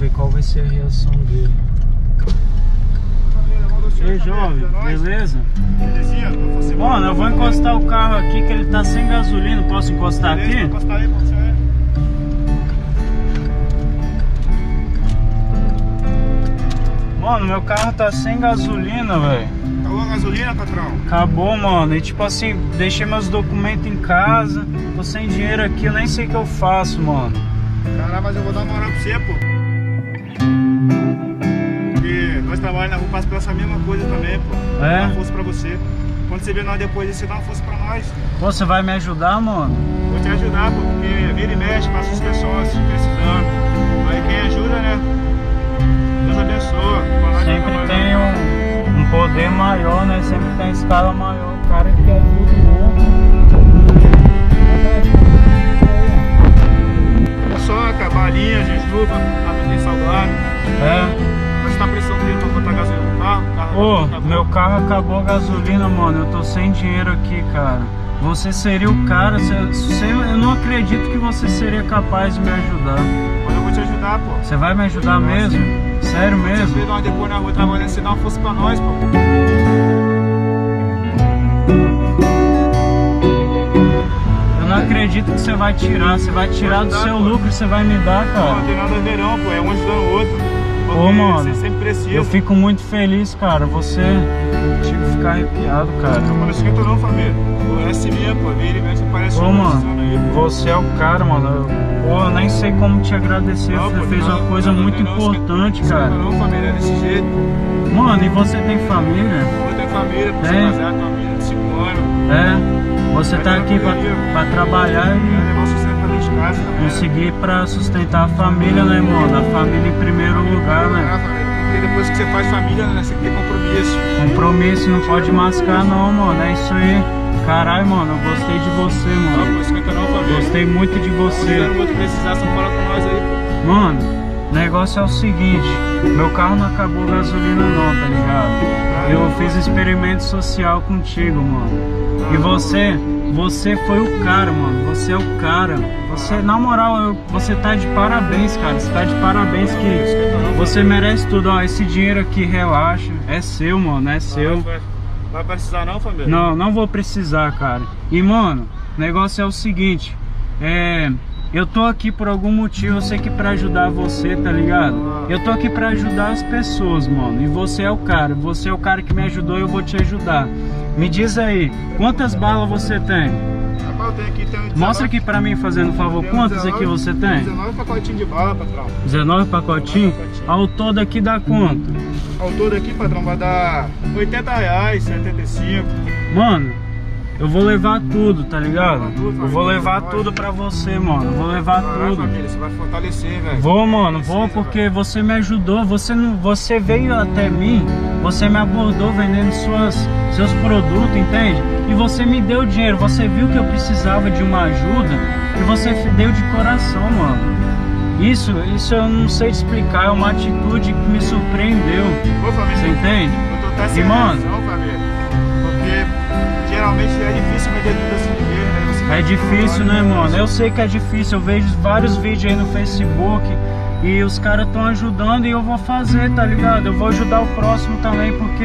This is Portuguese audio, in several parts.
ver qual vai ser a reação dele. Ei, jovem, beleza? Belezinha? Mano, eu vou encostar o carro aqui que ele tá sem gasolina. Posso encostar aqui? Encostar aí, pode ser. Mano, meu carro tá sem gasolina, velho. Acabou a gasolina, patrão? Acabou, mano. E tipo assim, deixei meus documentos em casa. Tô sem dinheiro aqui, eu nem sei o que eu faço, mano. Caralho, mas eu vou dar uma moral pra você, pô. Porque nós trabalhamos na rua, passa pela essa mesma coisa também, pô. É? Dá uma força pra você. Quando você vê nós depois disso, você dá uma força pra nós. Pô, você vai me ajudar, mano? Vou te ajudar, pô, porque vira e mexe, passa as pessoas precisando. Aí quem ajuda, né? Deus abençoa. Sempre tem um poder maior, né? Sempre tem escala maior. O cara que ajuda o outro. Paçoca, balinha, gengibre, amendoim salgado. É. Mas tá precisando dele pra botar gasolina no carro? Ô, meu carro acabou a gasolina, mano. Eu tô sem dinheiro aqui, cara. Você seria o cara. Eu não acredito que você seria capaz de me ajudar. Mas eu vou te ajudar, pô. Você vai me ajudar mesmo? Sério Você mesmo? vê nós depois na rua trabalhando, você dá uma força pra nós, pô. Eu não acredito que você vai tirar. Você vai tirar do seu lucro e você vai me dar, Não cara. tem nada a ver não, pô. É um ajudando o outro. Porque Ô, mano, você sempre precisa. eu fico muito feliz, cara. Você... Chego a ficar arrepiado, cara. Não esquenta não, família. Pô, é assim mesmo, pô. Vira e mexe, parece Ô, um mano, precisando aí, pô. você é o cara, mano. Pô, eu nem sei como te agradecer. Não, Você pô, fez uma coisa muito importante, cara. Não, família, é desse jeito, pô. Mano, e você tem família? Eu tenho família, pô. Você Tem? casar com uma menina de 5 anos. É. Você tá aqui pra trabalhar Vai e levar o sustento pra dentro de casa também. conseguir pra sustentar a família, né, mano? A família em primeiro lugar, né? É, família. Porque depois que você faz família, né, você tem que ter compromisso. Compromisso não pode mascar, não, mano. É isso aí. Caralho, mano, eu gostei de você, Não, mano. pô, esquenta não, família. Gostei muito de você. Não vou precisar, só fala com nós aí, pô. Mano, o negócio é o seguinte, meu carro não acabou gasolina não, tá ligado? Eu fiz experimento social contigo, mano. E você foi o cara, mano. Você é o cara. Você, na moral, você tá de parabéns, cara. Você tá de parabéns que você merece tudo. Ó, esse dinheiro aqui, relaxa. É seu, mano, é seu. Vai precisar não, família? Não, não vou precisar, cara. E, mano, o negócio é o seguinte, eu tô aqui por algum motivo, eu sei que pra ajudar você, tá ligado? Eu tô aqui pra ajudar as pessoas, mano. E você é o cara que me ajudou e eu vou te ajudar. Me diz aí, quantas balas você tem? Rapaz, eu tenho aqui, tem 19, Mostra aqui pra mim, fazendo um favor, quantas aqui você tem? 19 pacotinhos de bala, patrão. 19 pacotinhos? Ao todo aqui dá quanto? Ao todo aqui, patrão, vai dar R$80, 75. Mano, eu vou levar tudo, tá ligado? Eu vou levar tudo pra você, mano. Eu vou levar tudo. Família, você vai fortalecer, velho. Vou, mano, vou porque você me ajudou. Você veio até mim, você me abordou vendendo seus produtos, entende? E você me deu dinheiro. Você viu que eu precisava de uma ajuda e você deu de coração, mano. Isso eu não sei te explicar. É uma atitude que me surpreendeu. Ô, família, Você entende? eu tô até E, sem mano, reação, família. Porque geralmente é difícil vender tudo assim de vez, né? Você é difícil, né, mano? Eu sei que é difícil. Eu vejo vários vídeos aí no Facebook e os caras estão ajudando e eu vou fazer, tá ligado? Eu vou ajudar o próximo também porque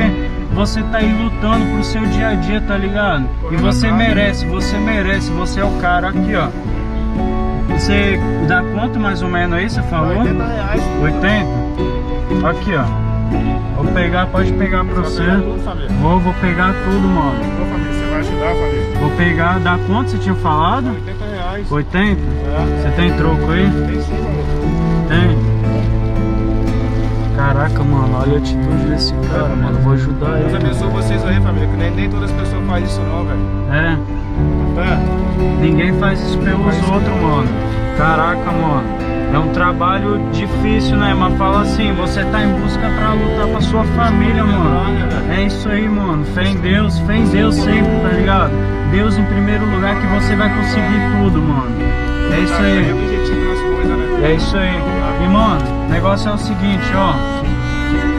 você tá aí lutando pro seu dia a dia, tá ligado? E você merece, você é o cara. Aqui, ó. Você dá quanto mais ou menos aí, você falou? R$80. 80? Aqui, ó. Vou pegar, pode pegar pra você. Vou pegar tudo, mano. Ô, família, você vai ajudar, família. Vou pegar, dá quanto você tinha falado? R$80. 80? É. Você tem troco aí? Tem sim, família. Tem. Caraca, mano, olha a atitude desse cara, mano. Vou ajudar Deus ele. abençoe vocês aí, família, que nem todas as pessoas fazem isso não, velho. É, ninguém faz isso pelos outros, mano. Caraca, mano. É um trabalho difícil, né? Mas fala assim, você tá em busca pra lutar pra sua família, mano. É isso aí, mano. Fé em Deus sempre, tá ligado? Deus em primeiro lugar que você vai conseguir tudo, mano. É isso aí. É o objetivo das coisas, né? É isso aí. E, mano, o negócio é o seguinte, ó.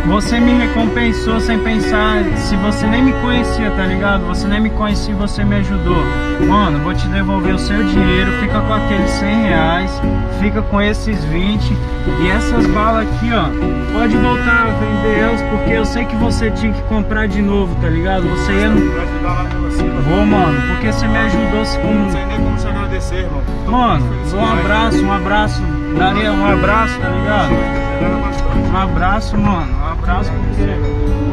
Você me recompensou sem pensar, se você nem me conhecia, tá ligado? Você nem me conhecia e você me ajudou. Mano, vou te devolver o seu dinheiro, fica com aqueles 100 reais, fica com esses 20 e essas balas aqui, ó, pode voltar a vender elas, porque eu sei que você tinha que comprar de novo, tá ligado? Você ia no... Vai ajudar lá pra você, mano. Vou, mano, porque você me ajudou Não com... sei nem como te agradecer, irmão. Tô Mano, muito feliz um demais. abraço, daria um abraço, tá ligado? Você ajuda bastante. Um abraço, mano, um abraço porque